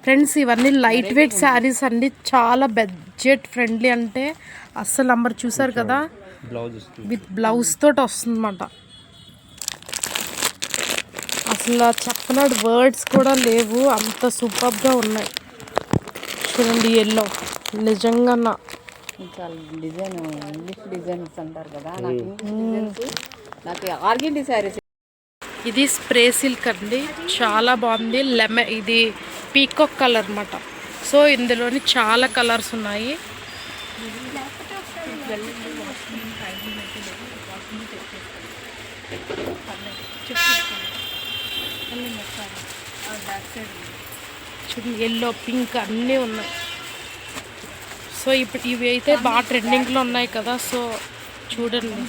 Friends ఇవన్నీ light weight saris అండి, చాలా బడ్జెట్ ఫ్రెండ్లీ. అంటే అస్సలు నంబర్ చూసారు కదా, విత్ బ్లౌజ్ తోటి వస్తుంది అన్నమాట. అసలు చెప్పనాడు వర్డ్స్ కూడా లేవు, అంత సూపర్గా ఉన్నాయి. చూడండి ఎల్లో నిజంగా చాలా డిజైన్ ఇంగ్లీష్ డిజైన్స్ అంటారు కదా, నాకు ఆర్గెండి శారీస్. ఇది స్ప్రే సిల్క్ అండి, చాలా బాగుంది. ఇది పీకాక్ కలర్ అన్నమాట. సో ఇందులోని చాలా కలర్స్ ఉన్నాయి. చూడండి ఎల్లో పింక్ అన్నీ ఉన్నాయి. సో ఇప్పుడు ఇవి అయితే బాగా ట్రెండింగ్లో ఉన్నాయి కదా, సో చూడండి.